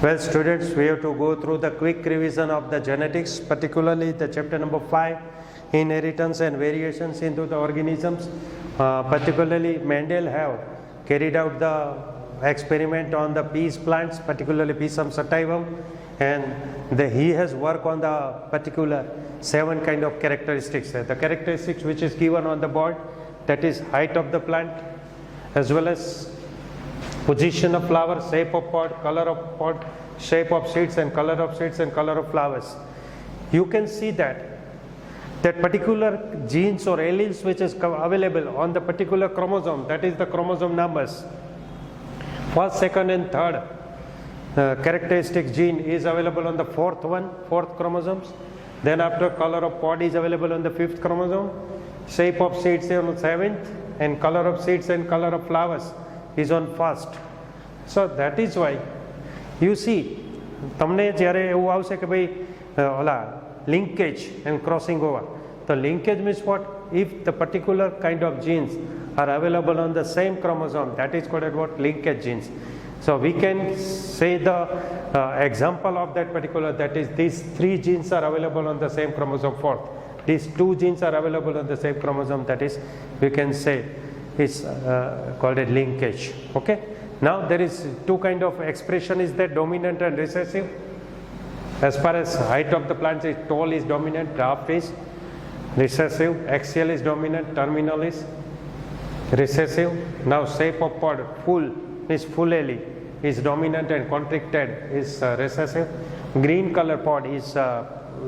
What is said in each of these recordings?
Well, students, we have to go through the quick revision of the genetics, particularly the chapter number 5, inheritance and variations into the organisms. Particularly, Mendel have carried out the experiment on the peas plants, particularly Pisum sativum, and he has worked on the particular 7 kind of characteristics. The characteristics which is given on the board, that is height of the plant, as well as position of flower, shape of pod, color of pod, shape of seeds and color of seeds and color of flowers. You can see that particular genes or alleles which is available on the particular chromosome, that is the chromosome numbers. First, second and third characteristic gene is available on the fourth chromosomes. Then after, color of pod is available on the 5th chromosome, shape of seeds is on the 7th, and color of seeds and color of flowers is on 1st. So that is why you see તમને જ્યારે એવું આવશે કે ભાઈ ઓલા linkage and crossing over, the linkage means what? If the particular kind of genes are available on the same chromosome, that is called what? Linkage genes. So we can say the example of that particular, that is these 3 genes are available on the same chromosome 4th, these 2 genes are available on the same chromosome, that is we can say is called a linkage. Okay, now there is 2 kind of expression is there, dominant and recessive. As far as height of the plants is, tall is dominant, dwarf is recessive, axial is dominant, terminal is recessive. Now shape of pod, full is fullely is dominant and contracted is recessive. Green color pod is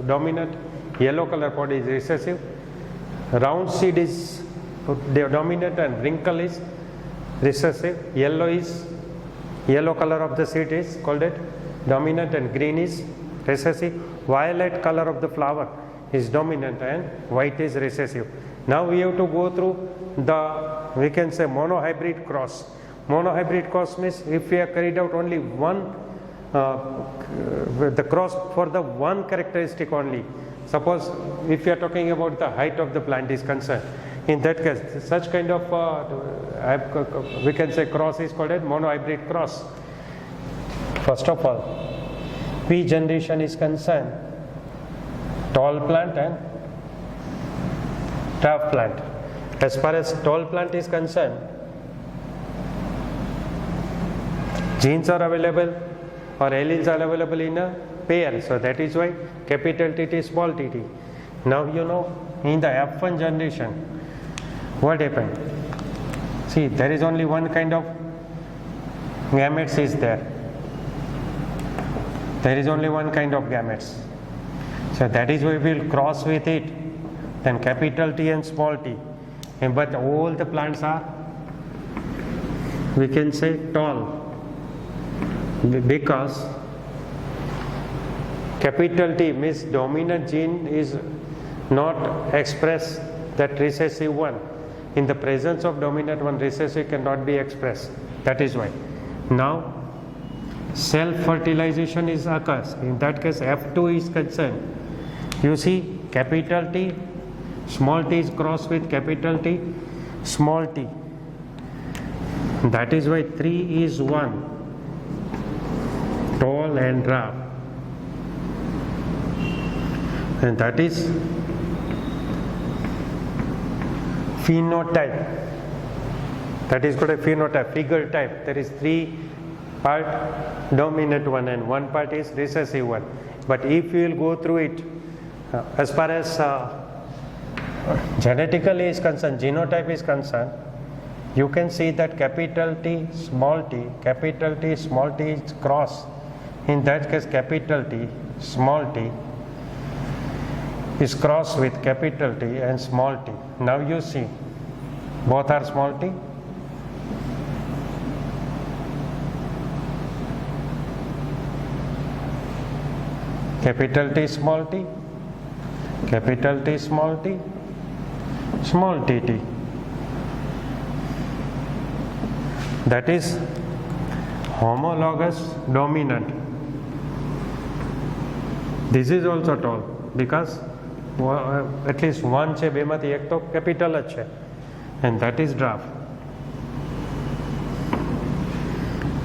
dominant, yellow color pod is recessive. Round seed is dominant and wrinkle is recessive. Yellow color of the seed is called it dominant and green is recessive. Violet color of the flower is dominant and white is recessive. Now we have to go through the, we can say, monohybrid cross. Monohybrid cross means if we have carried out only one the cross for the one characteristic only. Suppose if you are talking about the height of the plant is concerned, in that case such kind of we can say cross is called as monohybrid cross. First of all, P generation is concerned, tall plant and dwarf plant. As far as tall plant is concerned, genes are available or alleles are available in a pair, so that is why capital T, small t. Now you know in the F1 generation what happened. See, there is only one kind of gametes is there. There is only one kind of gametes. So that is why we will cross with it. Then capital T and small t. But all the plants are, we can say, tall. Because capital T means dominant gene is not expressed, that recessive one. In the presence of dominant one, recessive cannot be expressed. That is why. Now, self-fertilization is occurs. In that case, F2 is concerned. You see, capital T, small t is crossed with capital T, small t. That is why 3 is 1, tall and dwarf. And that is phenotype. That is called a phenotype, figure type. There is 3 part dominant one and 1 part is recessive one. But if you will go through it, as far as genetically is concerned, genotype is concerned, you can see that capital T, small t is cross. In that case, capital T, small t is crossed with capital T and small t. Now you see, both are small t. Capital T, small t, capital T, small t, small t. That is homologous dominant. This is also tall because at least one છે બેમાંથી એક તો capital જ છે, and that is dwarf.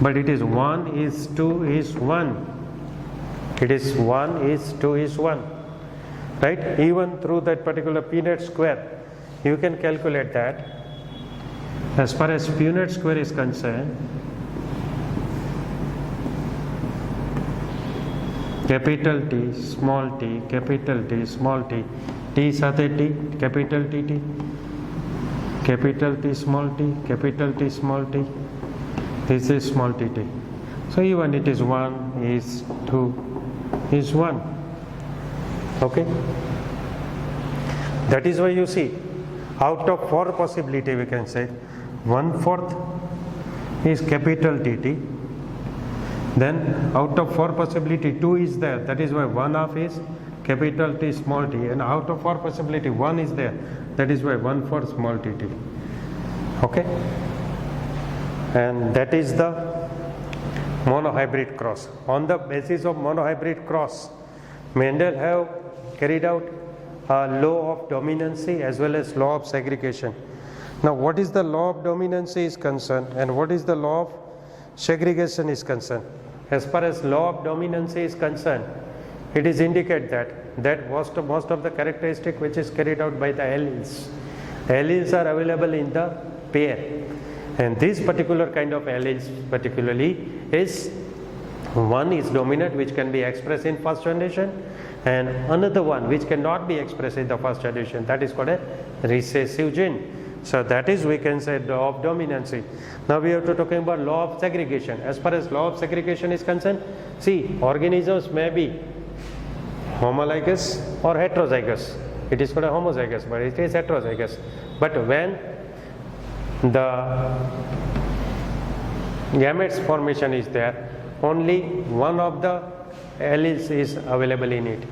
but it is 1:2:1. It is 1:2:1, right? Even through that particular Punnett square, you can calculate that. As far as Punnett square is concerned, capital T, small t, capital T, small t, t સાથે t, capital T, capital T, small t, capital T, small t, this is small t. So even it is 1:2:1. Okay, that is why you see, out of 4 possibility we can say 1/4 is capital TT. Then out of 4 possibility 2 is there, that is why 1/2 is capital T, small t, and out of 4 possibility 1 is there, that is why 1/4 small t. Okay, and that is the monohybrid cross. On the basis of monohybrid cross, Mendel have carried out a law of dominancy as well as law of segregation. Now what is the law of dominancy is concerned and what is the law of segregation is concerned? As far as law of dominancy is concerned, it is indicate that most of the characteristic which is carried out by the alleles are available in the pair, and this particular kind of alleles particularly is one is dominant, which can be expressed in first generation, and another one which cannot be expressed in the first generation, that is called a recessive gene. So that is, we can say, law of dominancy. Now we have to talking about law of segregation. As far as law of segregation is concerned, see, organisms may be homologous or heterozygous. It is called a homozygous, but it is heterozygous. But when the gametes formation is there, only one of the alleles is available in it.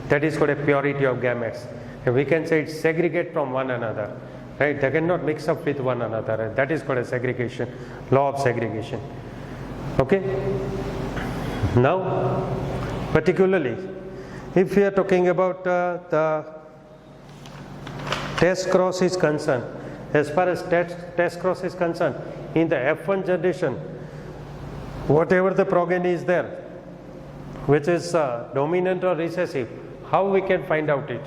That is called a purity of gametes. And we can say it segregate from one another. Right? They cannot mix up with one another, and that is called a segregation, law of segregation. Okay. Now, particularly, if we are talking about the test cross is concerned, as far as test cross is concerned, in the F1 generation, whatever the progeny is there, which is dominant or recessive, how we can find out it?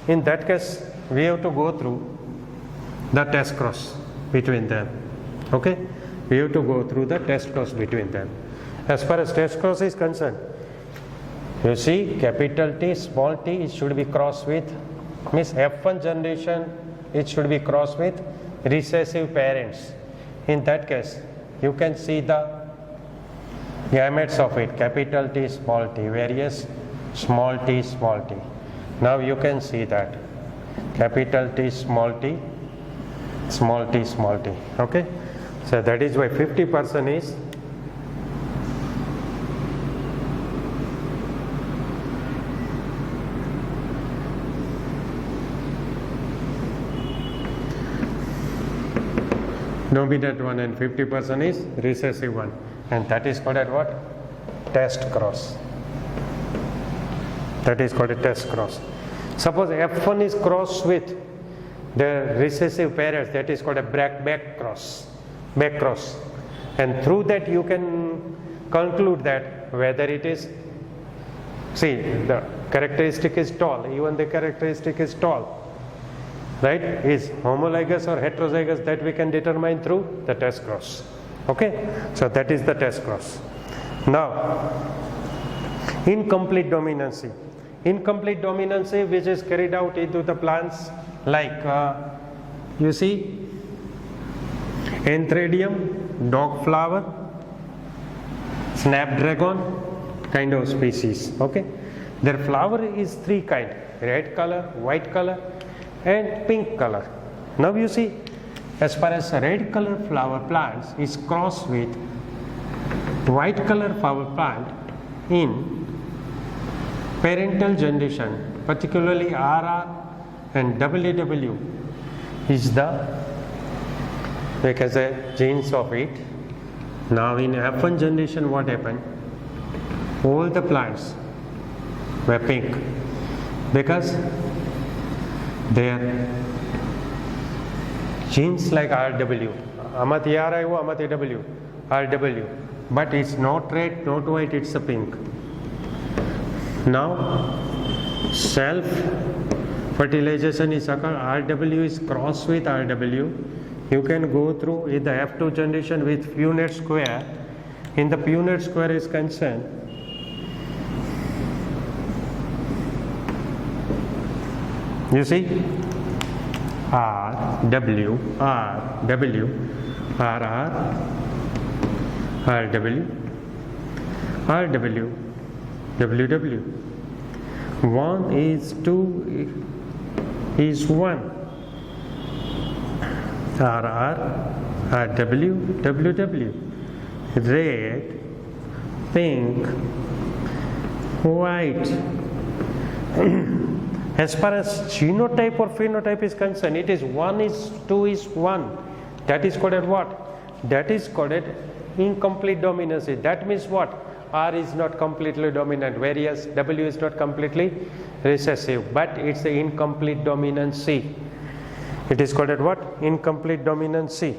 In that case, we have to go through the test cross between them. Okay, we have to go through the test cross between them. As far as test cross is concerned, you see, capital T, small t, it should be crossed with, means F1 generation, it should be crossed with recessive parents. In that case, you can see the gametes of it, capital T, small t, various small t, small t. Now you can see that capital T, small t, small t, small t. Okay, so that is why 50% is dominant one and 50% is recessive one, and that is called as what? Test cross. That is called a test cross. Suppose F1 is crossed with the recessive parents, that is called a back cross, and through that you can conclude that whether it is, see, the characteristic is tall, even the characteristic is tall, right, is homologous or heterozygous, that we can determine through the test cross. Okay, so that is the test cross. Now, incomplete dominancy which is carried out into the plants like you see Anthraeum, dog flower, snapdragon kind of species. Okay, their flower is 3 kind: red color, white color and pink color. Now you see, as far as red color flower plants is crossed with white color flower plant in parental generation, particularly RR and WW is the, because the genes of it. Now in F1 generation, what happened? All the plants were pink because their genes like RW, amati R આવ્યું, amati W, RW, but it's not red, not white, it's a pink. Now self fertilization is occur, RW is cross with RW. You can go through in the F2 generation with Punnett square. In the Punnett square is concerned, you see R, W, R, W, R, R, R, W, R, W, W, W. 1 is 2 is 1. R, R, R, W, W, W. Red, pink, white. As far as genotype or phenotype is concerned, it is 1 is 2 is 1. That is called what? That is called incomplete dominancy. That means what? R is not completely dominant, whereas W is not completely recessive, but it's the incomplete dominancy. It is called what? Incomplete dominancy.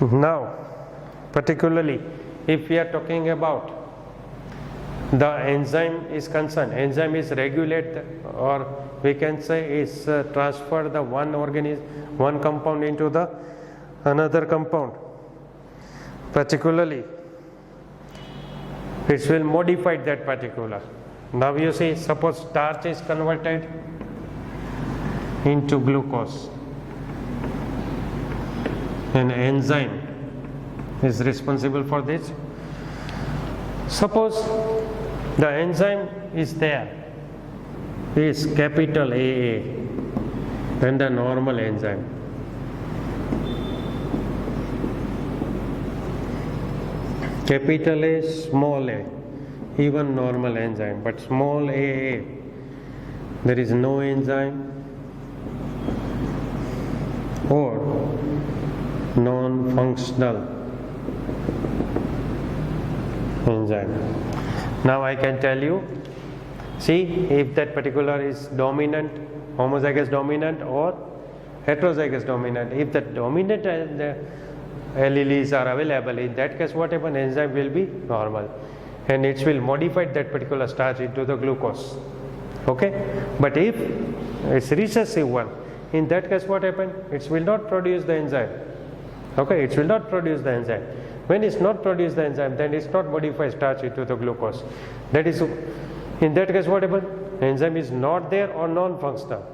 Now, particularly if we are talking about the enzyme is concerned, enzyme is regulate, or we can say is transfer the one compound into the another compound. Particularly it will modify that particular. Now you see, suppose starch is converted into glucose, an enzyme is responsible for this. Suppose the enzyme is there, is capital AA, then the normal enzyme. Capital A, small a, even normal enzyme, but small AA, there is no enzyme or non-functional enzyme. Now I can tell you, see if that particular is dominant, homozygous dominant or heterozygous dominant. If the dominant alleles are available, in that case what happens? Enzyme will be normal and it will modify that particular starch into the glucose. Okay, but if it's recessive one, in that case what happens? It will not produce the enzyme. Okay, it will not produce the enzyme. When it's not produce the enzyme, then it's not modify starch into the glucose. That is, in that case what happens? Enzyme is not there or non-functional.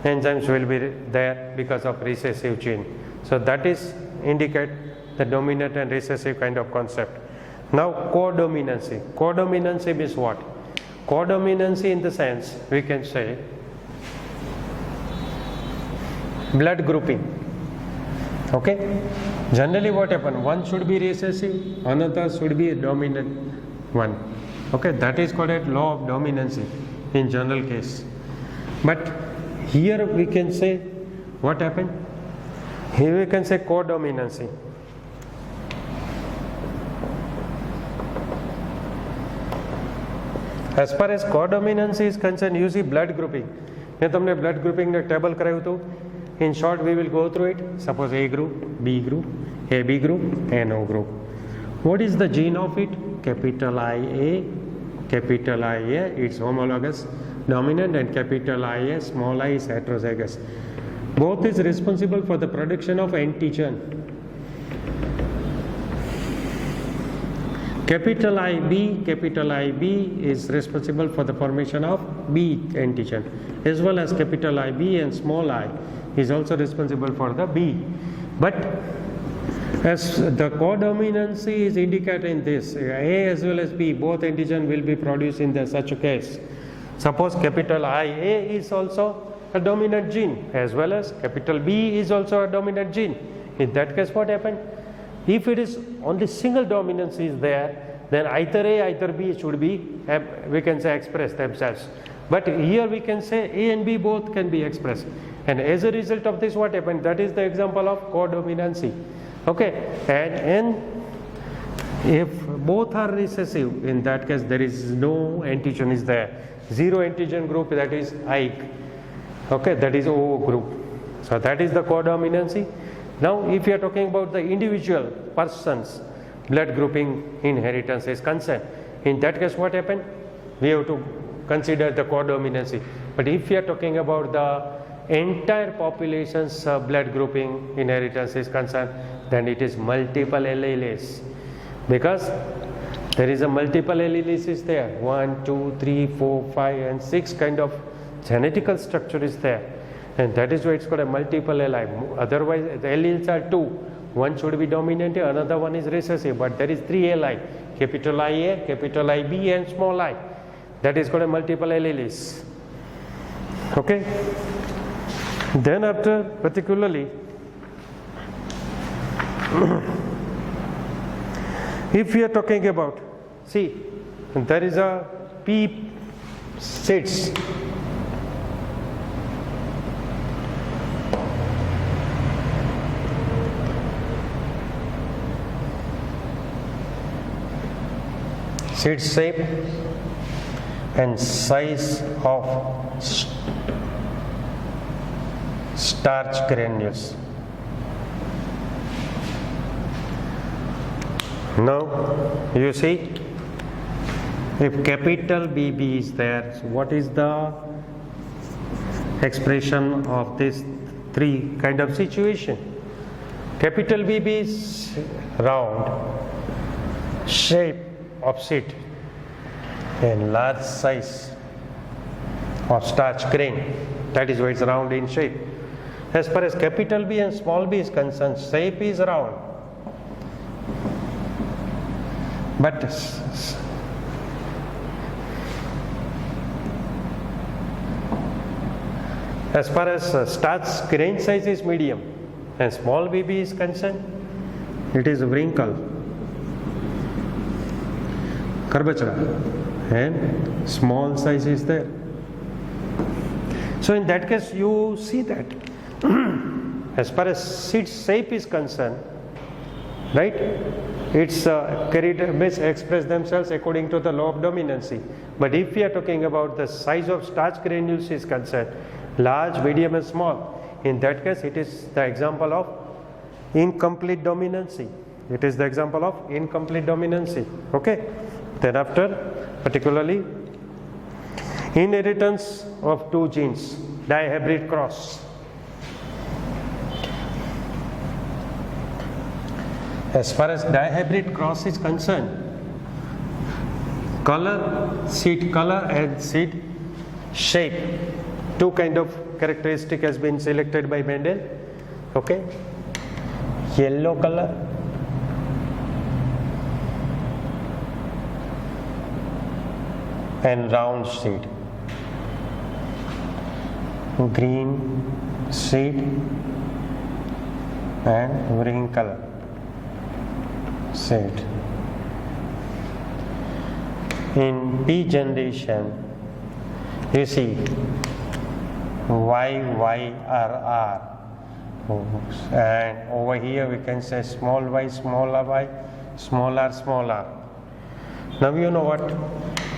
Enzymes will be there because of recessive gene. So that is indicate the dominant and recessive kind of concept. Now codominancy. Codominancy means what? Codominancy in the sense we can say blood grouping. Okay, generally what happens? One should be recessive, another should be a dominant one. Okay, that is called a law of dominancy in general case. But here we can say what happened? Here we can say codominancy. As far as codominancy is concerned, you see blood grouping. મેં તમને blood grouping ને table કરાવ્યું હતું. In short, we will go through it. Suppose A group, B group, AB group, NO group. What is the gene of it? Capital IA, capital IA, it's homologous dominant, and capital IA, small I is heterozygous. Both is responsible for the production of antigen. Capital IB is responsible for the formation of B antigen, as well as capital IB and small I is also responsible for the B. But as the codominancy is indicated in this, A as well as B, both antigen will be produced in such a case. Suppose capital IA is also a dominant gene, as well as capital B is also a dominant gene. In that case what happened? If it is only single dominancy is there, then either A either B should be, we can say, expressed themselves. But here we can say A and B both can be expressed, and as a result of this what happened? That is the example of codominancy. Okay, and if both are recessive, in that case there is no antigen is there, zero antigen group, that is IC. Okay, that is O group. So that is the codominancy. Now if you are talking about the individual persons, blood grouping inheritance is concerned. In that case, what happened? We have to consider the codominancy. But if we are talking about the entire population's blood grouping inheritance is concerned, then it is multiple alleles, because there is a multiple alleles is there. 1, 2, 3, 4, 5 and 6 kind of genetical structure is there, and that is why it's called a multiple allele. Otherwise the alleles are 2. One should be dominant, another one is recessive, but there is 3 alli, capital IA, capital IB and small I. That is called a multiple alleles. Okay. Then after, particularly if we are talking about, see, there is a pea seeds. Seed shape and size of starch granules. Now you see, if capital BB is there, so what is the expression of this 3 kind of situation? Capital BB is round, shape of seed and large size of starch grain. That is why it's round in shape. As far as capital B and small b is concerned, shape is round, but as far as starch grain size is medium and small bb is concerned, it is wrinkle, curvature, and small size is there. So in that case you see that as far as seed shape is concerned, right, it's carried express themselves according to the law of dominancy. But if we are talking about the size of starch granules is concerned, large, medium and small, in that case it is the example of incomplete dominancy. It is the example of incomplete dominancy. Okay. Then after, particularly inheritance of 2 genes, dihybrid cross. As far as dihybrid cross is concerned, color, seed color and seed shape, 2 kind of characteristic has been selected by Mendel. Okay, yellow color and round seed, green seed and wrinkle seed. In P generation, you see YYRR, and over here we can say small y, small r, small r, small r. Now you know what?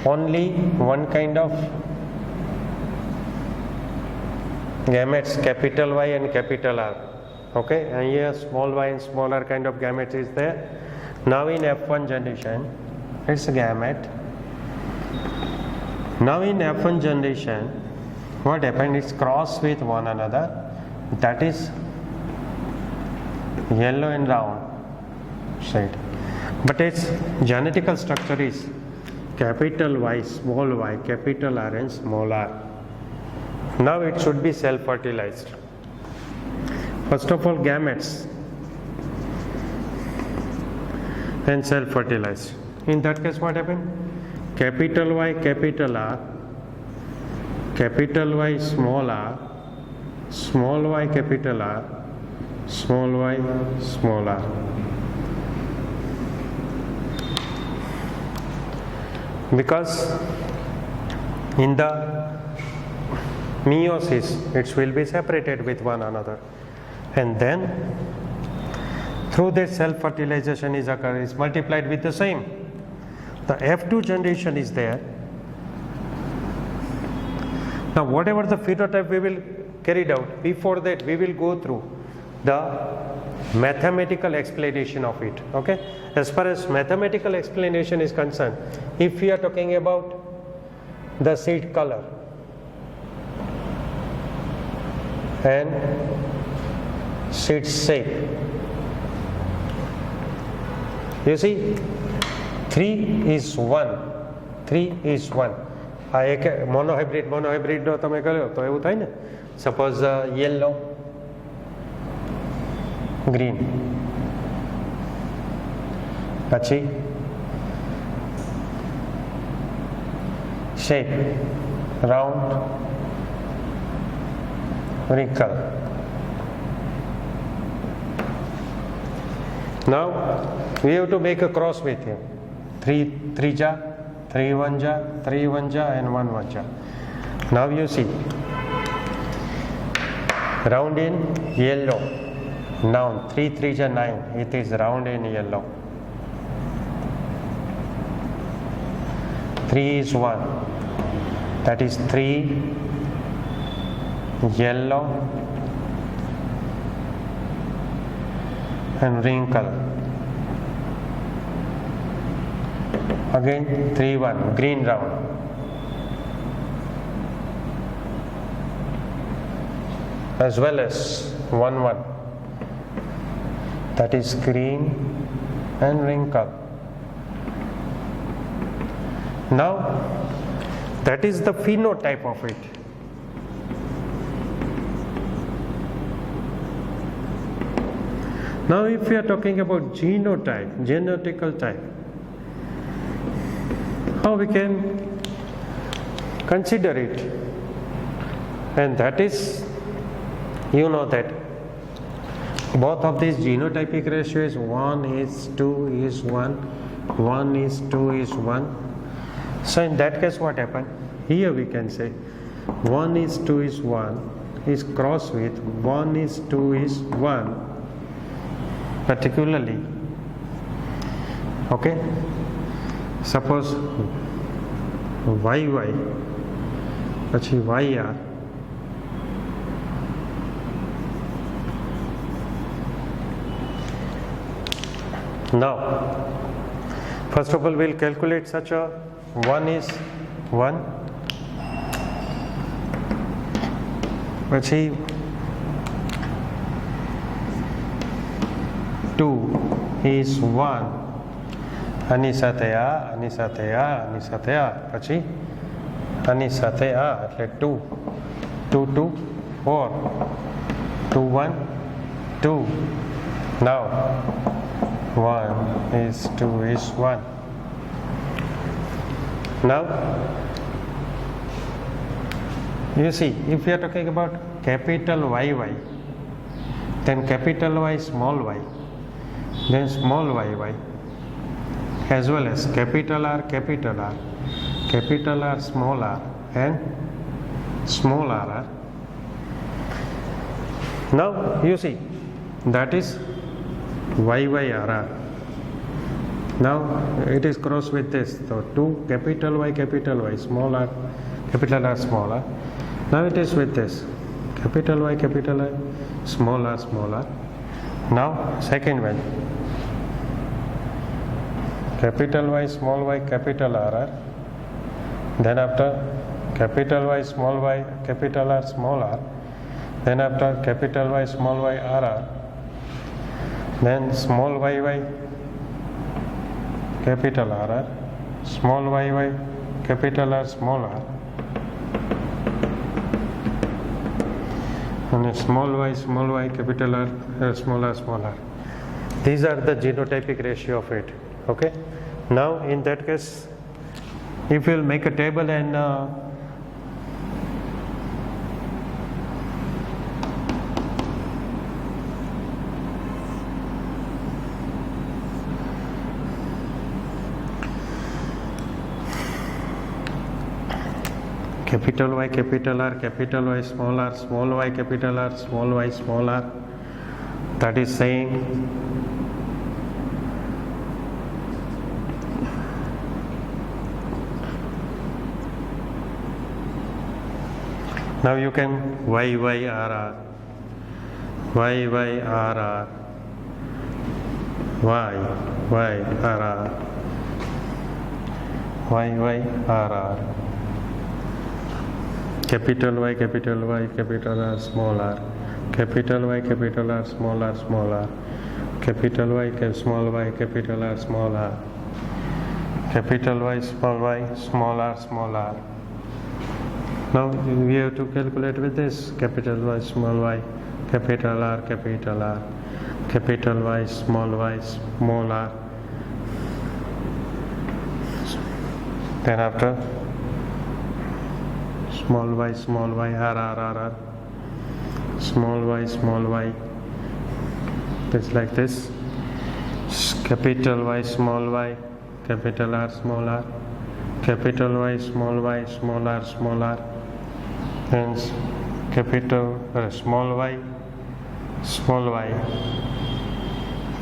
Only one kind of gametes, capital Y and capital R. Okay, and here small y and small r kind of gametes is there. Now in F1 generation, it's a gamete. Now in F1 generation, what happened? It's crossed with one another. That is yellow and round shade. But its genetical structure is capital Y, capital R and small r. Now it should be self-fertilized. First of all, gametes and self-fertilized. In that case, what happened? Capital Y, capital R, capital Y, small r, small y, capital R, small y, small r. Because in the meiosis, it will be separated with one another, and then through this self-fertilization is multiplied with the same. The F2 generation is there. Now whatever the phenotype we will carry out, before that we will go through the mathematical explanation of it. Okay, as far as mathematical explanation is concerned, if we are talking about the seed color and seed shape, you see 3 is 1, 3 is 1. આ એક મોનોહાઇબ્રિડનો તમે કર્યો તો એવું થાય ને, suppose yellow, green, પછી shape round, wrinkle. Now we have to make a cross with him. 3 ja, 3 1 ja, 3 1 ja and 1 1 ja. Now you see round in yellow. Now 3 3 ja 9. It is round in yellow. 3 is 1. That is 3 yellow and wrinkle. Again 3 1 green round. As well as 1 1. That is green and wrinkle. Now that is the phenotype of it. Now if we are talking about genotype, genetical type, how we can consider it? And that is, you know that both of these genotypic ratios 1 is 2 is 1, 1 is 2 is 1. So in that case what happened? Here we can say 1 is 2 is 1 is crossed with 1 is 2 is 1, particularly. Okay, suppose YY પછી YR now first of all we'll calculate such a 1 is 1 પછી 2 is 1 આની સાથે આ, આની સાથે આ, આની સાથે આ, પછી આની સાથે આ, એટલે 2 2 2 4 2 1 2. Now 1 is 2 is 1. Now you see, if we are talking about capital YY, then capital Y small y, then small yy, as well as capital R, capital R, capital R, small r, and small r. Now you see that is YYRR. Now it is crossed with this, so 2 capital Y, small r, capital R, small r. Now it is with this capital Y, small r, small r. Now second one, capital Y, capital R. Then after capital Y, capital R, small r. Then after capital Y, RR. Then small yy, capital RR. Small yy, capital R, small r. And small y, capital R, small r, small r. These are the genotypic ratio of it. Okay. Now in that case, if you will make a table and capital Y, capital R, capital Y, small r, small y, capital R, small y, small r, that is saying now you can YYRR, Y, Y, R, R. Y, Y, R, R. Capital Y, capital Y, capital R, small r. Capital Y, capital R, small r, small r. Capital Y, small y, capital R, small r. Capital Y, small r, small r. Now we have to calculate with this. Capital Y, small y, capital R, capital R. Capital Y, small r. Then after small y, R, R, R, R. Small y. It's like this. Capital Y, small y, capital R, small r. Capital Y, small r, small r. Hence capital small y,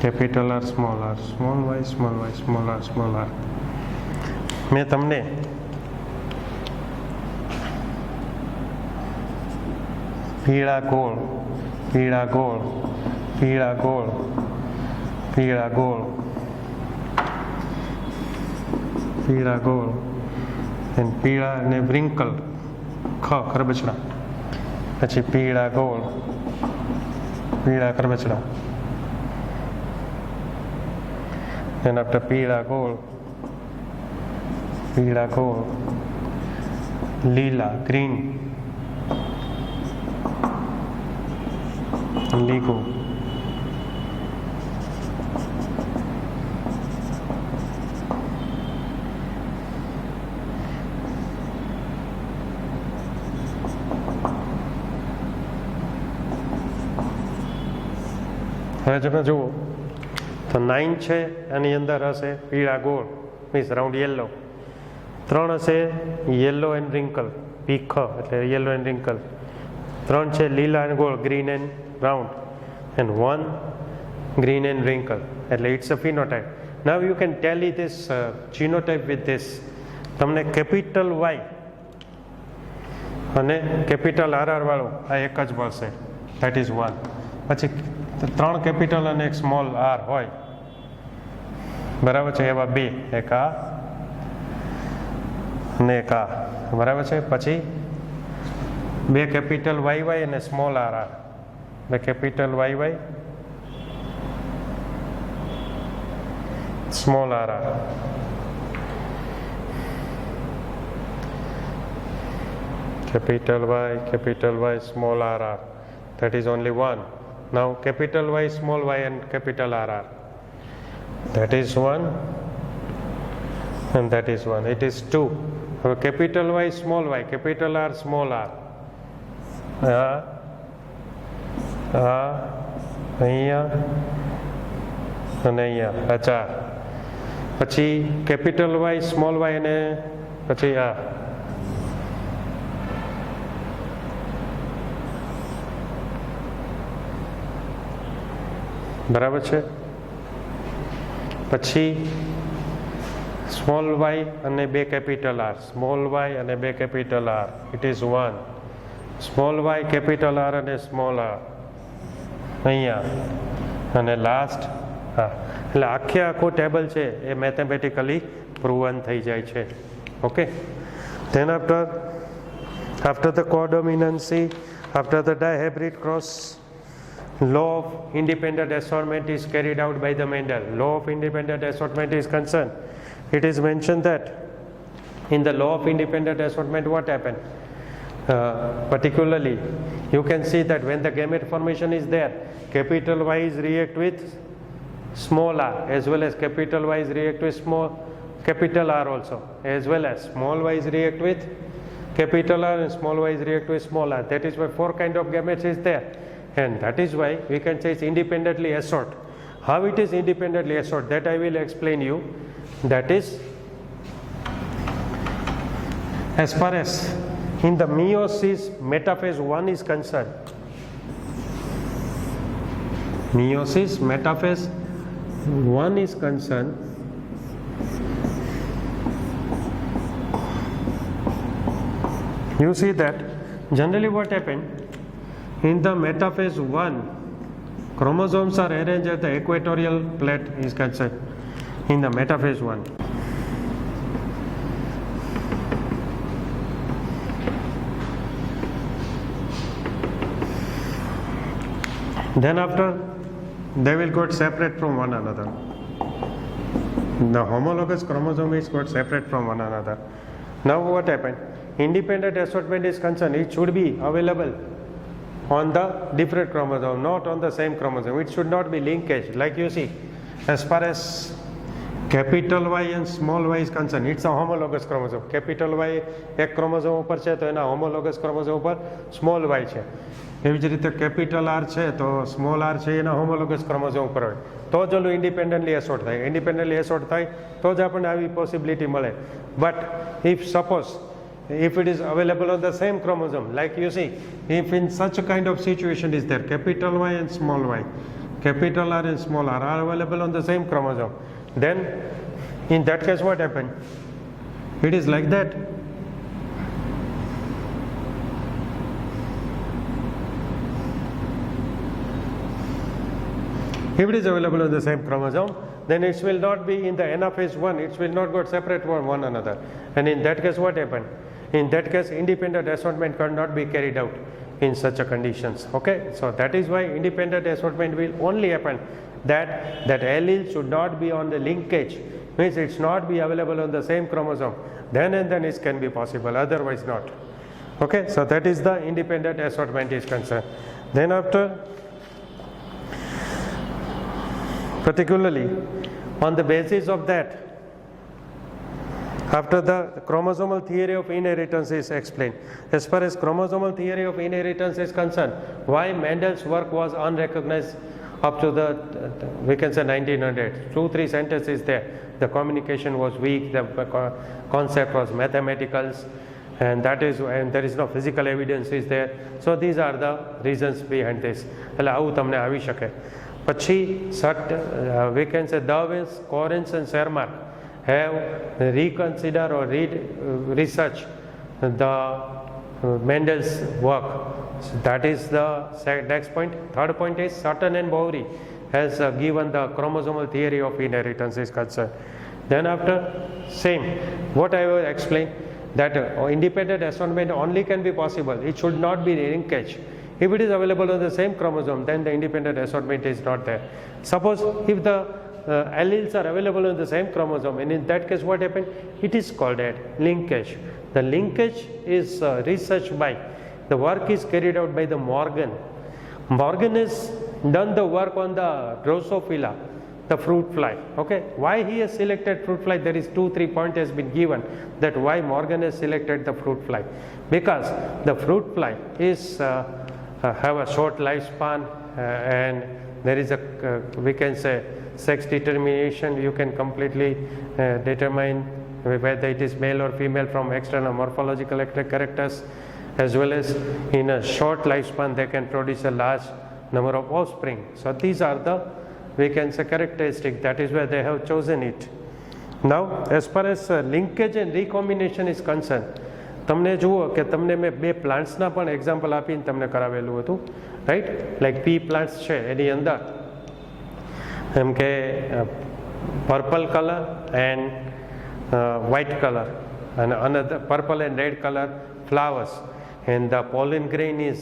capital R, small r, small y, small r. મેં તમને પીળા ગોળ પીળા અને વ્રિંકલ ખરબચડા, પછી પીળા ખરબચડા, then after પીળા ગોળ, લીલા ગ્રીન, લીગો, હવે તમે જુઓ તો 9 છે, એની અંદર હશે પીળા ગોળ મીન્સ રાઉન્ડ યેલો, 3 હશે યેલો એન્ડ રિંકલ પીખ એટલે યેલો એન્ડ રિંકલ, 3 છે લીલા એન્ડ ગોળ green and round, and 1 green and wrinkle એટલે it's a phenotype. Now you can tally this genotype with this. તમને કેપિટલ Y અને કેપિટલ RR વાળું આ એક જ મળશે, that is 1. પછી 3 કેપિટલ અને એક સ્મોલ r હોય, બરાબર છે, એવા 2, એક આ અને એક આ, બરાબર છે. પછી 2 કેપિટલ YY અને small RR, 2 capital YY small r, capital Y, small r, that is only 1. Now capital Y, small y and capital R, that is 1 and that is 1, it is 2. Capital Y, small y, capital R, small r, અહીંયા અને અહીંયા આ 4. પછી capital Y, small y અને પછી આ, બરાબર છે. પછી સ્મોલ y અને 2 કેપિટલ R, સ્મોલ y અને 2 capital R, it is 1. Small y, capital R અને સ્મોલ r અહીંયા, અને લાસ્ટ હા. એટલે આખે આખું ટેબલ છે એ મેથેમેટિકલી પ્રૂવન થઈ જાય છે. Okay, then after the codominancy, after the dihybrid cross, law of independent assortment is carried out by the Mendel. Law of independent assortment is concerned, it is mentioned that in the law of independent assortment what happened, particularly you can see that when the gamete formation is there, capital Y is react with small r, as well as capital Y is react with capital R also, as well as small y is react with capital R and small y is react with small r. That is why 4 kind of gametes is there, and that is why we can say it's independently assort. How it is independently assort, that I will explain you. That is, as far as in the meiosis metaphase 1 is concerned, meiosis metaphase 1 is concerned, you see that generally what happened in the metaphase 1, chromosomes are arranged at the equatorial plate is concerned in the metaphase 1. Then after, they will got separate from one another. The homologous chromosome is got separate from one another. Now what happened? Independent assortment is concerned, it should be available on the different chromosome, not on the same chromosome. It should not be linkage. Like you see, as far as capital Y and small y is concerned, it's a homologous chromosome. Capital Y એક chromosome ઉપર છે તો એના homologous chromosome ઉપર small y છે. એવી જ રીતે કેપિટલ આર છે તો સ્મોલ આર છે એના હોમોલોગસ ક્રોમોઝોમ ઉપર હોય તો જ ઓલું ઇન્ડિપેન્ડન્ટલી એસોર્ટ થાય. ઇન્ડિપેન્ડન્ટલી એસોર્ટ થાય તો જ આપણને આવી પોસિબિલિટી મળે. But if suppose if it is available on the same chromosome, like you see, if in such a kind of situation is there, capital Y and small y, capital R and small r are available on the same chromosome, then in that case what happened? It is like that. If it is available on the same chromosome, then it will not be in the anaphase 1, it will not got separate from one another. And in that case what happened? In that case independent assortment cannot be carried out in such a conditions. Okay, so that is why independent assortment will only happen that allele should not be on the linkage, means it's not be available on the same chromosome, then and then it can be possible, otherwise not. Okay, so that is the independent assortment is concerned. Then after, particularly on the basis of that, after the chromosomal theory of inheritance is explained. As far as chromosomal theory of inheritance is concerned, why Mendel's work was unrecognized up to the we can say 1900. 2-3 sentences there. The communication was weak, the concept was mathematicals, and there is no physical evidence is there. So these are the reasons behind this. એટલે આવું તમને આવી શકે. પછી we can say Darwin, Correns and Sermark have reconsidered or researched the Mendel's work. So that is the next point. Third point is Sutton and Bowry has given the chromosomal theory of inheritance is concerned. Then after, same, what I will explain, that independent assortment only can be possible. It should not be linkage. If it is available on the same chromosome, then the independent assortment is not there. Suppose if the alleles are available on the same chromosome, and in that case what happened? It is called a linkage. The linkage is researched by, the work is carried out by the Morgan. Morgan has done the work on the Drosophila, the fruit fly. Okay, why he has selected fruit fly? There is 2-3 points has been given that why Morgan has selected the fruit fly. Because the fruit fly is have a short lifespan and there is a we can say sex determination. You can completely determine whether it is male or female from external morphological characters, as well as in a short lifespan they can produce a large number of offspring. So these are the we can say characteristic. That is why they have chosen it. Now as far as linkage and recombination is concerned, તમને જુઓ કે તમને મેં બે પ્લાન્ટ્સના પણ example આપીને તમને કરાવેલું હતું, રાઈટ? લાઈક પી પ્લાન્ટ્સ છે એની અંદર એમ કે purple colour and white color and another purple and red color flowers, and the pollen grain is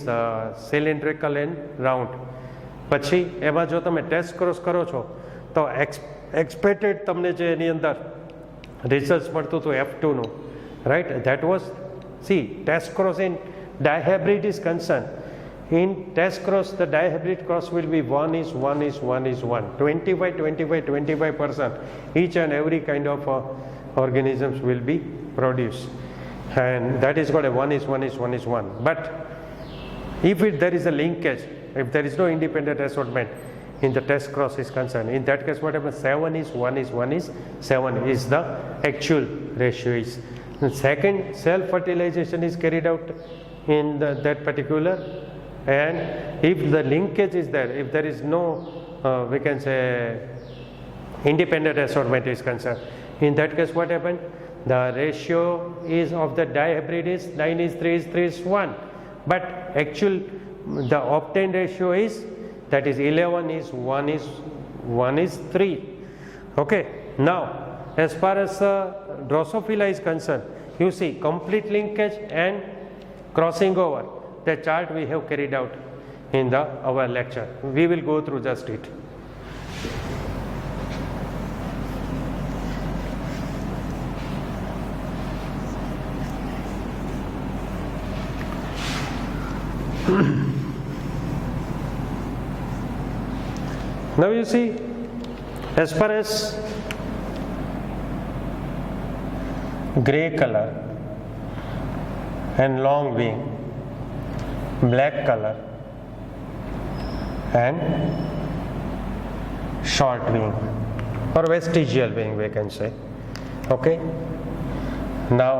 cylindrical and round. પછી એમાં જો તમે ટેસ્ટ ક્રોસ કરો છો તો એક્સપેક્ટેડ તમને જે એની અંદર રિઝલ્ટ મળતું હતું F2નું, right? That was, see, test cross in dihybrid is concerned. In test cross, the dihybrid cross will be 1:1:1:1, 25%. Each and every kind of organisms will be produced, and that is called a 1:1:1:1. But if there is a linkage, if there is no independent assortment in the test cross is concerned, in that case what happens? 7:1:1:7 is the actual ratio is. The second, self-fertilization is carried out in that particular, and if the linkage is there, if there is no we can say independent assortment is concerned, in that case what happened? The ratio is of the dihybrid is 9:3:1, but actual the obtained ratio is that is 11 is 1 is 3. Okay, now as far as Drosophila is concerned, you see complete linkage and crossing over. The chart we have carried out in our lecture. We will go through just it. Now you see, as far as grey color and long wing, black color and short wing or vestigial wing we can say. Okay, now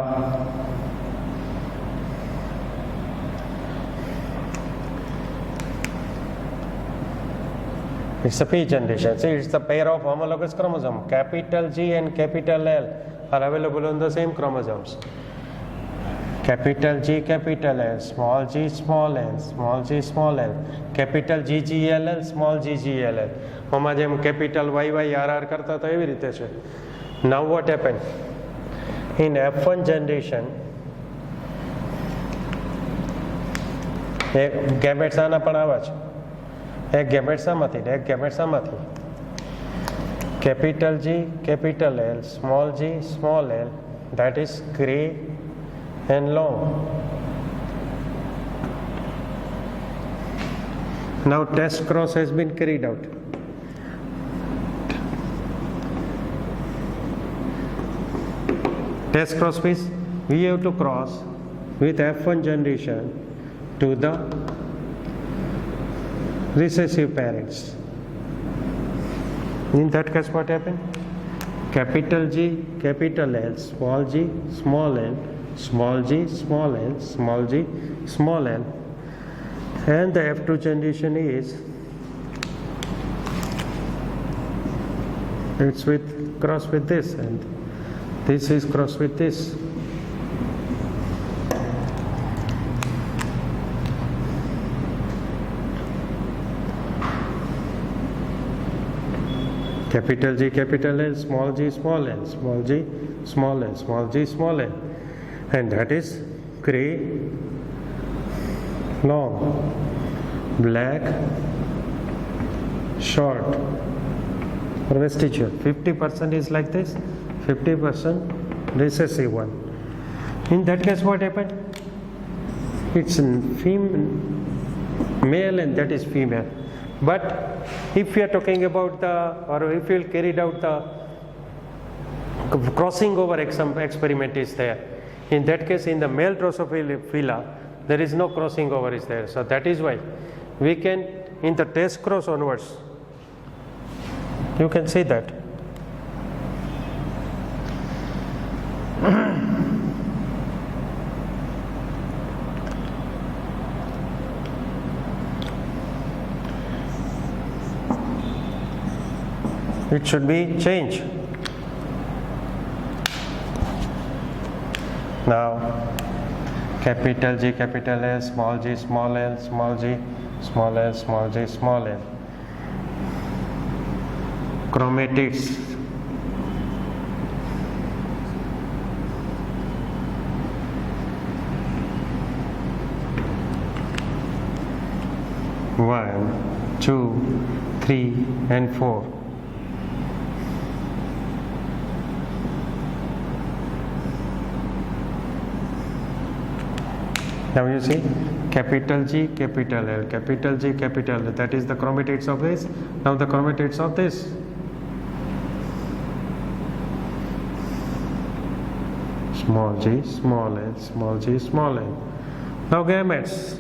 it's a P generation. See, it's the pair of homologous chromosome. Capital G and capital L are available on the same chromosomes. Capital G, capital L, small g, small l, small g, small l, capital G, G, L, L, small g, G, L, L. આમાં જેમ capital Y, Y, R, R કરતા તો એવી રીતે છે. Now what happened? In F1 generation, gametes આના પણ આવા છે. એક ગેમેટ્સ આમાંથી એક ગેમેટ્સ આમાંથી capital G, capital L, small g, small l, that is grey and long. Now test cross has been carried out. Test cross means we have to cross with F1 generation to the recessive parents. In that case what happened? Capital G, capital L, small g, small l, small g, small l, small g, small l, and the F2 generation is it's with cross with this and this is cross with this. Capital G, capital L, small g, small l, small g, small l, small g, small l, and that is grey, long, black, short, or vestigial. 50% is like this, 50% recessive one. In that case what happened? It's male and that is female. But if we are talking about or if we carried out the crossing over experiment is there, in that case in the male Drosophila there is no crossing over is there. So that is why we can in the test cross onwards you can see that. It should be changed. Now capital G, capital L, small g, small l, small g, small l, small g, small l. Chromatids. One, 2, 3 and 4. Now you see capital G, capital L, capital G, capital L, that is the chromatids of this. Now the chromatids of this. Small g, small l, small g, small l. Now gametes.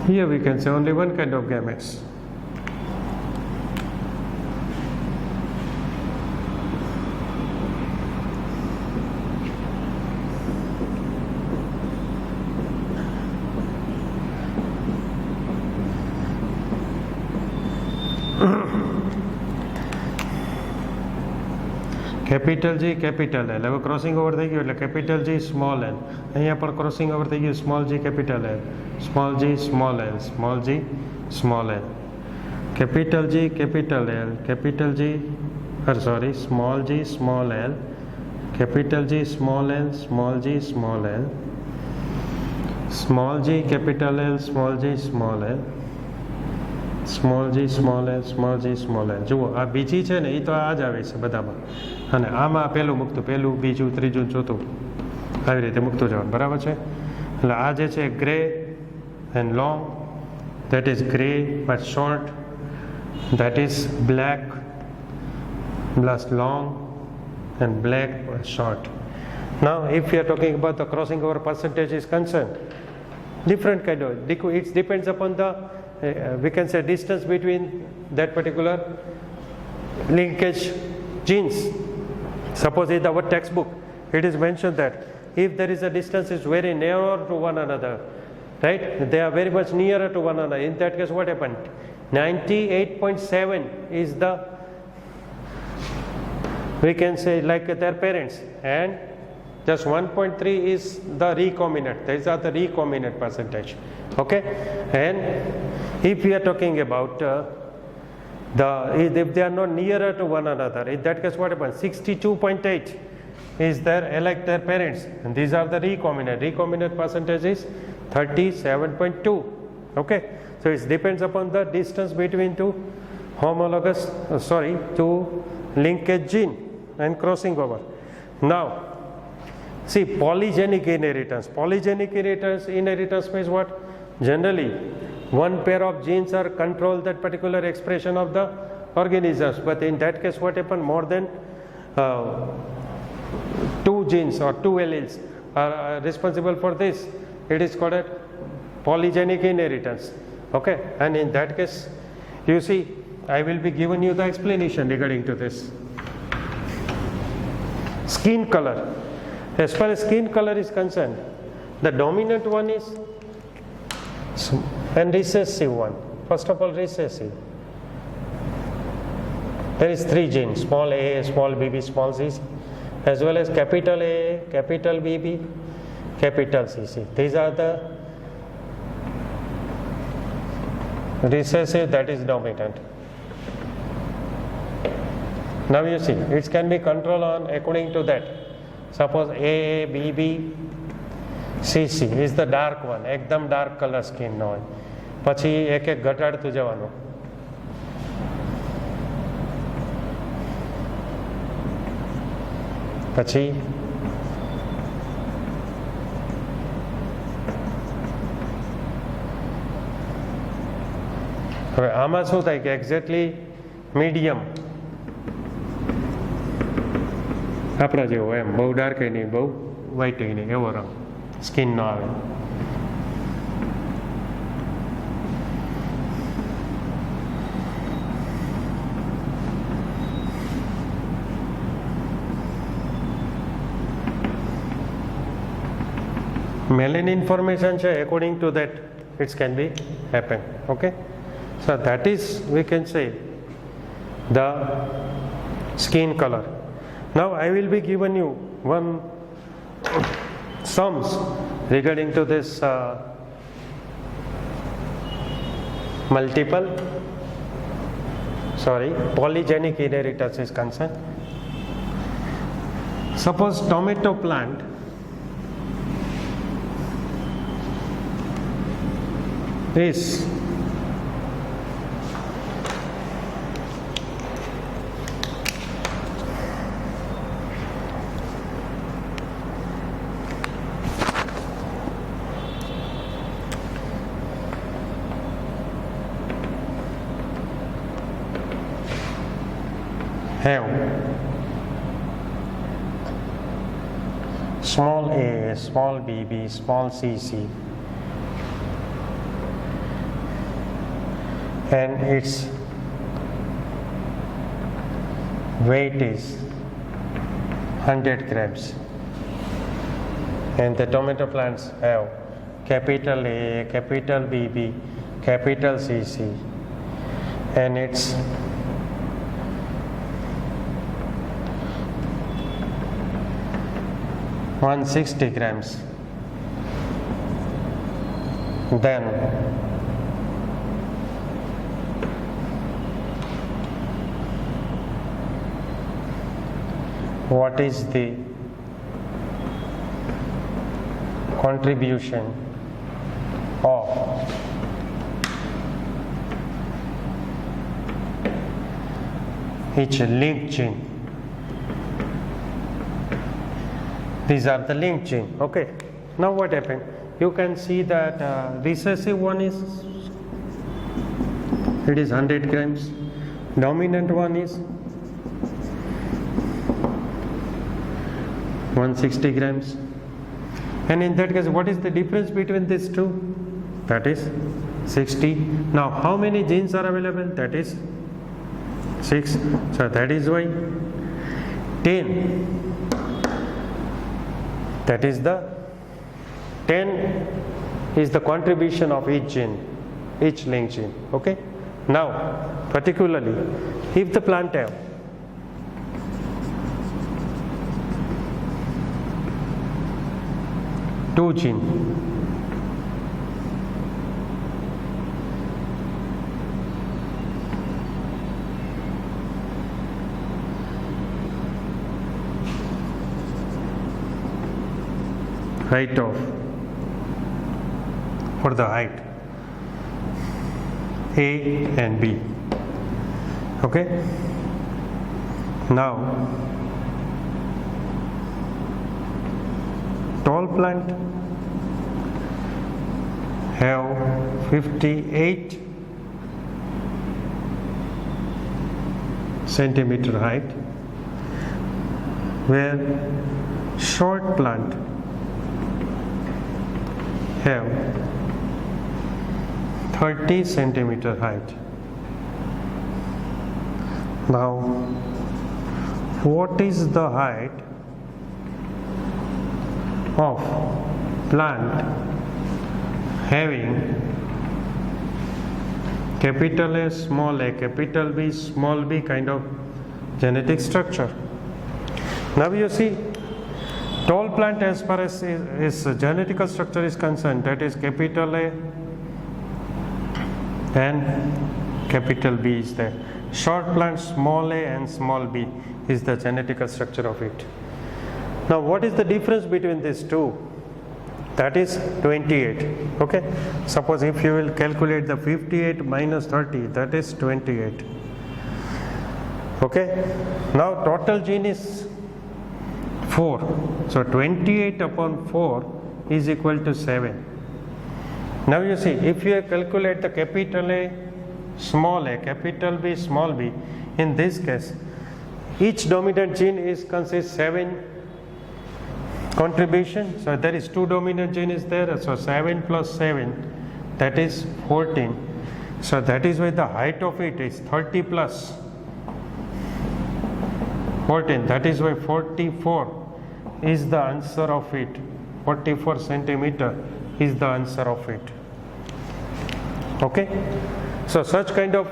Here we can say only one kind of gametes. Capital G capital L. હવે crossing over થઈ ગયું એટલે capital જી small L. અહીંયા પણ crossing over થઈ ગયું small G capital L, small G small L, small G small L, capital G capital L, capital G sorry small G small L, capital G small l, small g small l, small g capital L, small g small l, small g small l, small g small l. જુઓ આ બીજી છે ને એ તો આ જ આવે છે બધામાં, અને આમાં પહેલું મૂકતું, પહેલું બીજું ત્રીજું ચોથું આવી રીતે મૂકતું જવાનું, બરાબર છે. એટલે આ જે છે grey and long, that is grey but short, that is black plus long and black but short. Now if we are talking about the crossing over percentage is concerned, different kind of, it depends upon the we can say distance between that particular linkage genes. Suppose in our textbook it is mentioned that if there is a distance is very nearer to one another, right, they are very much nearer to one another, in that case what happened, 98.7 is the, we can say like their parents, and just 1.3 is the recombinant. These are the recombinant percentage. Okay, and if we are talking about if they are not nearer to one another, in that case what happens, 62.8 is their like their parents, and these are the recombinant. Recombinant percentage is 37.2. Okay, so it depends upon the distance between two homologous two linkage gene and crossing over. Now see polygenic inheritance. Polygenic inheritance means what? Generally one pair of genes are control that particular expression of the organisms, but in that case what happen, more than two genes or two alleles are responsible for this. It is called a polygenic inheritance. Okay, and in that case you see I will be giving you the explanation regarding to this. Skin color. As far as skin color is concerned, the dominant one is and recessive one. First of all, recessive. There is three genes, small a, small bb, small cc, as well as capital A, capital bb, capital cc. These are the recessive, that is dominant. Now you see, it can be controlled on according to that. Suppose A, BB, CC is the dark one, એકદમ dark color skin નો હોય, પછી એક એક ઘટાડતું જવાનું. પછી હવે આમાં શું થાય કે એક્ઝેક્ટલી મીડિયમ આપણા જેવો એમ, બહુ ડાર્ક નહીં, બહુ વ્હાઇટ નહીં, એવો રંગ સ્કિન નો આવે. Melanin formation છે, according to that it can be happen. Okay, so that is, we can say, the skin color. Now I will be given you one sums regarding to this polygenic inheritance is concerned. Suppose tomato plant is have small a, small bb, small cc, and its weight is 100 grams, and the tomato plants have capital A, capital BB, capital CC, and its 160 grams. Then what is the contribution of each linked gene? These are the linked gene. Okay. Now what happened? You can see that recessive one is 100 grams. Dominant one is 160 grams. And in that case, what is the difference between these two? That is 60. Now, how many genes are available? That is 6. So that is why 10. That is the 10 is the contribution of each gene, each linked gene. Okay. Now, particularly, if the plant have two gene, height of for the height A and B. Okay. Now tall plant have 58 centimeter height, where short plant have 30 centimeter height. Now, what is the height of plant having capital A, capital B, small b kind of genetic structure? Now you see, tall plant as far as its genetical structure is concerned, that is capital A and capital B is there. Short plant, small a and small b is the genetical structure of it. Now what is the difference between these two? That is 28. Okay. Suppose if you will calculate the 58 minus 30, that is 28. Okay. Now total gene is 4. So 28 upon 4 is equal to 7. Now you see, if you calculate the capital A, small a, capital B, small b, in this case, each dominant gene consists 7 contribution. So there is 2 dominant gene is there. So 7 plus 7, that is 14. So that is why the height of it is 30 plus 14. That is why 44 is the answer of it. 44 centimeter is the answer of it. Okay. So such kind of,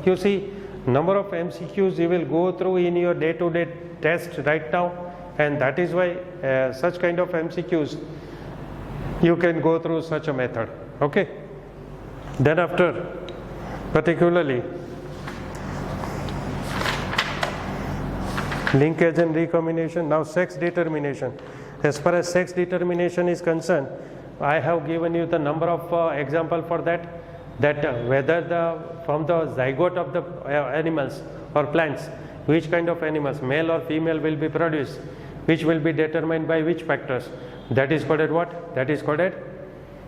you see, number of MCQs you will go through in your day-to-day test right now, and that is why such kind of MCQs you can go through such a method. Okay. Then after, particularly linkage and recombination. Now sex determination. As far as sex determination is concerned, I have given you the number of example for that whether from the zygote of the animals or plants, which kind of animals, male or female, will be produced, which will be determined by which factors. That is called what? That is called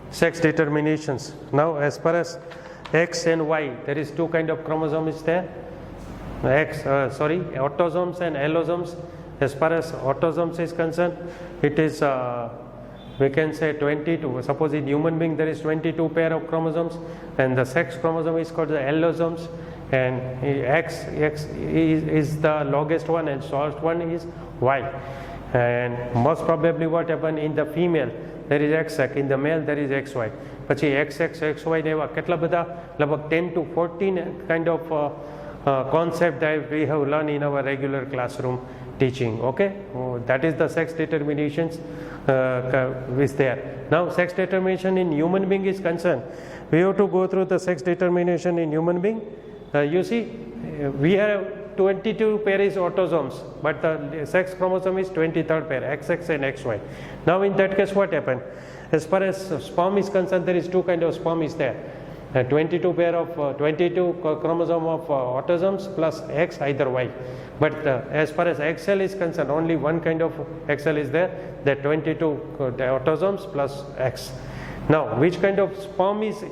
sex determinations. Now as far as X and Y, there is 2 kind of chromosomes there. Autosomes and allosomes. As far as autosomes is concerned, it is we can say 22. Suppose in human being there is 22 pair of chromosomes, and the sex chromosome is called the allosomes, and X is the longest one and shortest one is Y. And most probably what happened in the female, there is XX, in the male there is XY. પછી XX, XY ને એવા કેટલા બધા લગભગ 10 to 14 kind of concept that we have learned in our regular classroom, teaching. Okay, that is the sex determinations is there. Now sex determination in human being is concerned, we have to go through the sex determination in human being. You see, we have 22 pairs autosomes, but the sex chromosome is 23rd pair, XX and XY. Now in that case what happened? As far as sperm is concerned, there is two kind of sperm is there. 22 pair of 22 chromosome of autosomes plus X, either Y. But as far as XL is concerned, only one kind of XL is there, that 22 autosomes plus X. Now which kind of sperm is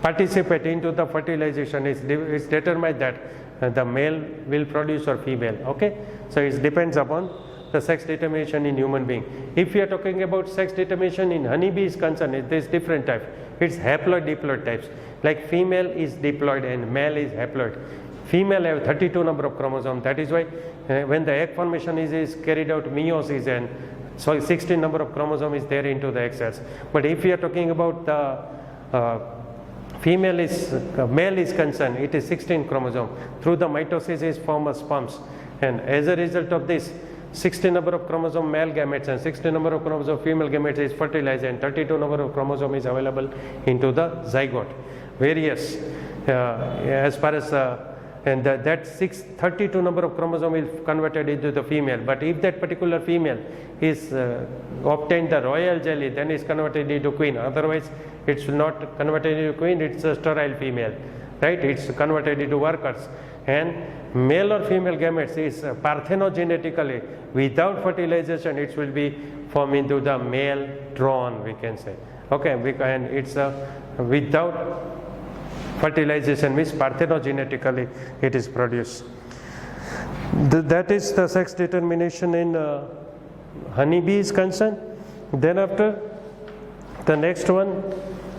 participate into the fertilization is determined that the male will produce or female. Okay, so it depends upon the sex determination in human being. If we are talking about sex determination in honeybee is concerned, it is different types. It's haploid diploid types. Like female is diploid and male is haploid. Female have 32 number of chromosomes. That is why when the egg formation is carried out meiosis, and so 16 number of chromosome is there into the egg cells. But if we are talking about the male is concerned, it is 16 chromosome. Through the mitosis is formed as sperms, and as a result of this, 60 number of chromosome male gametes and 60 number of chromosome female gametes is fertilized, and 32 number of chromosome is available into the zygote. Various as far as and that 32 number of chromosome is converted into the female. But if that particular female is obtained the royal jelly, then is converted into queen. Otherwise, it's not converted into queen. It's a sterile female, right? It's converted into workers. And male or female gametes is parthenogenetically without fertilization, it will be formed into the male drone, we can say. Okay, and it's without fertilization means parthenogenetically it is produced. That is the sex determination in honeybee is concerned. Then after, the next one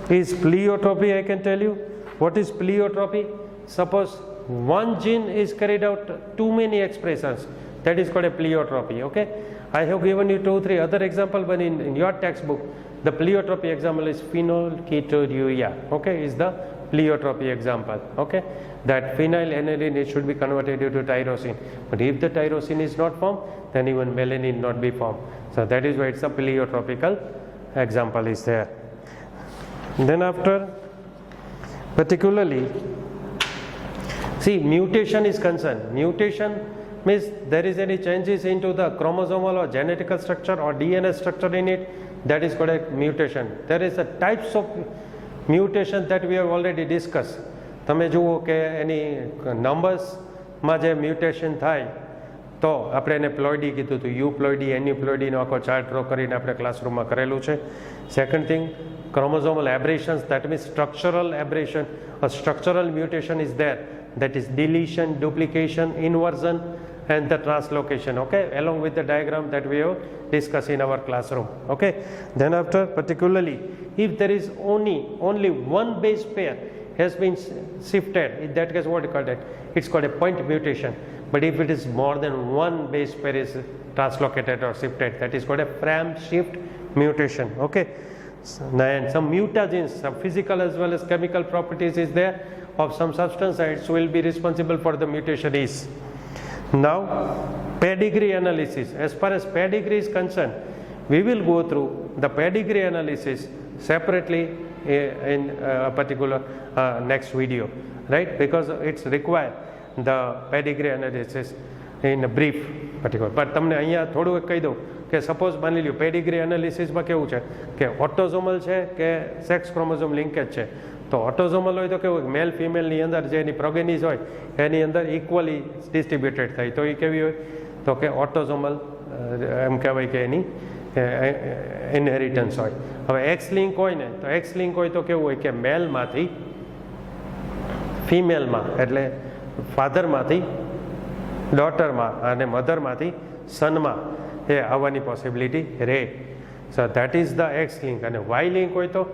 is pleiotropy. I can tell you what is pleiotropy. Suppose one gene is carried out too many expressions, that is called a pleiotropy. Okay, I have given you 2-3 other examples, but in your textbook the pleiotropy example is phenylketonuria. Okay, is the pleiotropy example. Okay, that phenylalanine, it should be converted into tyrosine, but if the tyrosine is not formed, then even melanin not be formed. So that is why it's a pleiotropical example is there. Then after, particularly, see, mutation is concerned. Mutation means there is any changes into the chromosomal or genetical structure or DNA structure in it, that is called a mutation. There is a types of mutation that we have already discussed. તમે જુઓ કે એની નંબર્સમાં જે mutation થાય તો આપણે એને પ્લોઇડી કીધું હતું, યુપ્લોઇડી એન્યુપ્લોઇડીનો આખો ચાર્ટ ડ્રો કરીને આપણે ક્લાસરૂમમાં કરેલું છે. Second thing, chromosomal aberrations, that means structural aberration. A structural mutation is there, that is deletion, duplication, inversion and the translocation. Okay, along with the diagram that we have discussed in our classroom. Okay, then after, particularly if there is only one base pair has been shifted, in that case what you call it? It's called a point mutation. But if it is more than one base pair is translocated or shifted, that is called a frame shift mutation. Okay, and some mutagens, some physical as well as chemical properties is there of some substance, and it will be responsible for the mutation is. Now pedigree analysis. As far as pedigree is concerned, we will go through the pedigree analysis separately in a particular next video, right? Because it's required the pedigree analysis in a brief particular. But તમને અહીંયા થોડું કહી દઉં કે suppose માની લ્યો Pedigree એનાલિસિસમાં કેવું છે કે ઓટોઝોમલ છે કે સેક્સ ક્રોમોઝોમ લિંકેજ છે. તો ઓટોઝોમલ હોય તો કેવું મેલ ફિમેલની અંદર જે એની પ્રોગેનિઝ હોય એની અંદર ઇક્વલી ડિસ્ટ્રીબ્યુટેડ થાય, તો એ કેવી હોય તો કે ઓટોઝોમલ એમ કહેવાય કે એની ઇનહેરિટન્સ હોય. હવે એક્સ લિંક હોય ને તો એક્સ લિંક હોય તો કેવું હોય કે મેલમાંથી ફિમેલમાં, એટલે ફાધરમાંથી ડોટરમાં અને મધરમાંથી સનમાં એ આવવાની પોસિબિલિટી રહે. So that is the x link. અને વાય લિંક હોય તો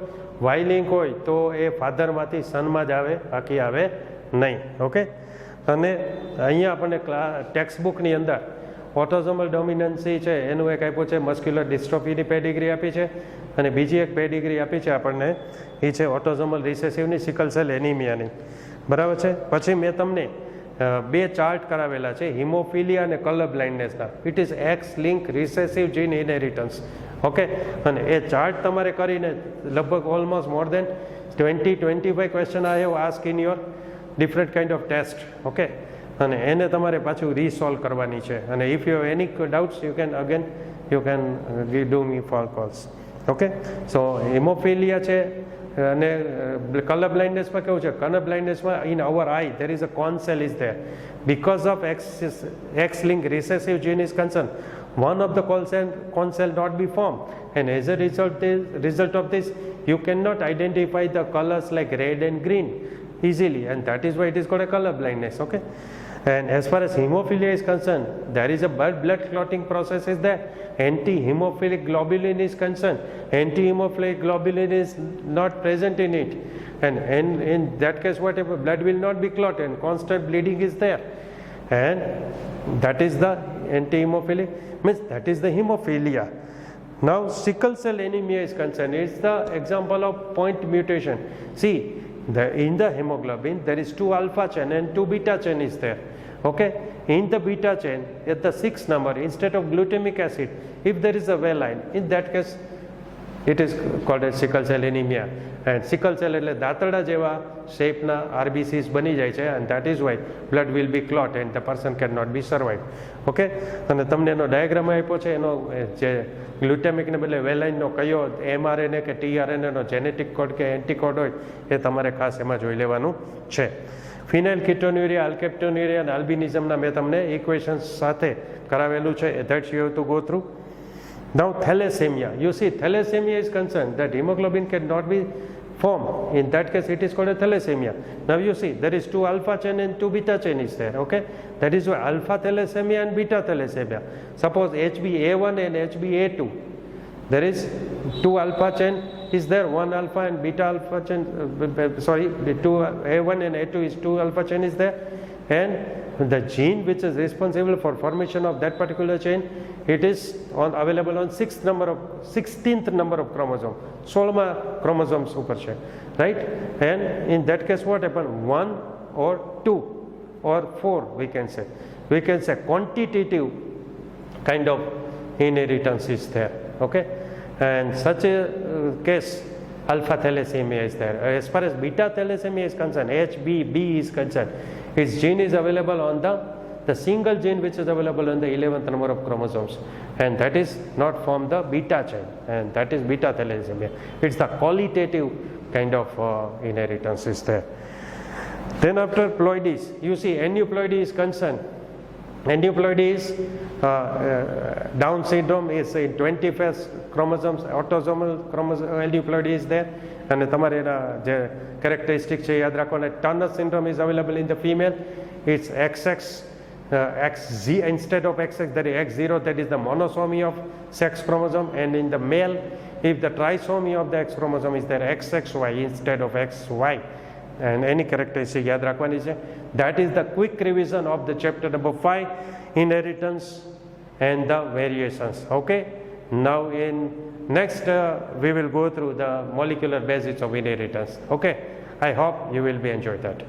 તો એ ફાધરમાંથી સનમાં જ આવે, બાકી આવે નહીં. ઓકે, અને અહીંયા આપણને ટેક્સ્ટબુકની અંદર ઓટોઝોમલ ડોમિનન્સી છે એનું એક આપ્યું છે, મસ્ક્યુલર ડિસ્ટ્રોફીની પેડિગ્રી આપી છે, અને બીજી એક પેડિગ્રી આપી છે આપણને, એ છે ઓટોઝોમલ રિસેસિવની સિકલ સેલ એનિમિયાની. બરાબર છે. પછી મેં તમને બે ચાર્ટ કરાવેલા છે હિમોફિલિયા અને કલર બ્લાઇન્ડનેસના. It is X linked recessive gene inheritance. Okay, અને એ ચાર્ટ તમારે કરીને લગભગ almost more than 20-25 question I have ask in your different kind of test. Okay, અને એને તમારે પાછું રીસોલ્વ કરવાની છે. અને if you have any doubts you can do me for calls. Okay, so haemophilia છે અને કલર બ્લાઇન્ડનેસમાં કેવું છે, કલર બ્લાઇન્ડનેસમાં in our eye there is a cone cell is there because of X linked recessive gene is concerned, one of the con cell not be formed, and as a result of this you cannot identify the colors like red and green easily, and that is why it is called a color blindness. Okay, and as far as hemophilia is concerned, there is a blood clotting process is there. Anti-hemophilic globulin is concerned, anti-hemophilic globulin is not present in it, and in that case whatever blood will not be clotted and constant bleeding is there, and that is the anti-hemophilic, means that is the hemophilia. Now sickle cell anemia is concerned, it's the example of point mutation. See, in the hemoglobin there is 2 alpha chain and 2 beta chain is there. Okay, in the beta chain at the 6th number instead of glutamic acid, if there is a valine, in that case it is called as sickle cell anemia. And sickle cell એટલે દાંતરડા જેવા શેપના RBCs બની જાય છે, and that is why blood will be clot and the person cannot be survive. Okay, અને તમને એનો diagram આપ્યો છે, એનો જે ગ્લુટામિકને બદલે વેલાઇનનો કયો mRNA કે tRNA નો જેનેટિક કોડ કે એન્ટીકોડ હોય એ તમારે ખાસ એમાં જોઈ લેવાનું છે. ફિનાઇલ કીટોન્યુરિયા, આલ્કેપ્ટોન્યુરિયા અને આલ્બિનિઝમના મેં તમને ઇક્વેશન્સ સાથે કરાવેલું છે. That you have to go through. Now thalassemia, you see thalassemia is concerned that hemoglobin cannot be formed. In that case it is called a thalassemia. Now you see there is 2 alpha chain and 2 beta chain is there. Okay, that is why alpha thalassemia and beta thalassemia. Suppose HbA1 and HbA2, there is 2 alpha chain is there, 1 alpha and beta alpha chain, the 2 A1 and A2 is 2 alpha chain is there, and the gene which is responsible for formation of that particular chain, it is available on 16th number of chromosome, 16 chromosomes ઉપર છે, right? And in that case what happen, 1 or 2 or 4 we can say quantitative kind of inheritance is there. Okay, and such a case alpha thalassemia is there. As far as beta thalassemia is concerned, HBB is concerned, its gene is available on the single gene which is available on the 11th number of chromosomes, and that is not from the beta chain, and that is beta thalassemia. It's the qualitative kind of inheritance is there. Then after ploidies, you see aneuploidy is concerned. Aneuploidy is Down syndrome is in 21st chromosomes, autosomal chromosome aneuploidy is there, and તમારે એના જે characteristic છે યાદ રાખવાના. Turner syndrome is available in the female. It's XX, XZ instead of XX, that is X0, that is the monosomy of sex chromosome, and in the male, if the trisomy of the X chromosome is there, XXY instead of XY. And any characteristic યાદ રાખવાની છે. That is the quick revision of the chapter number 5, inheritance and the variations. Okay, now in next we will go through the molecular basis of inheritance. Okay, I hope you will be enjoy that.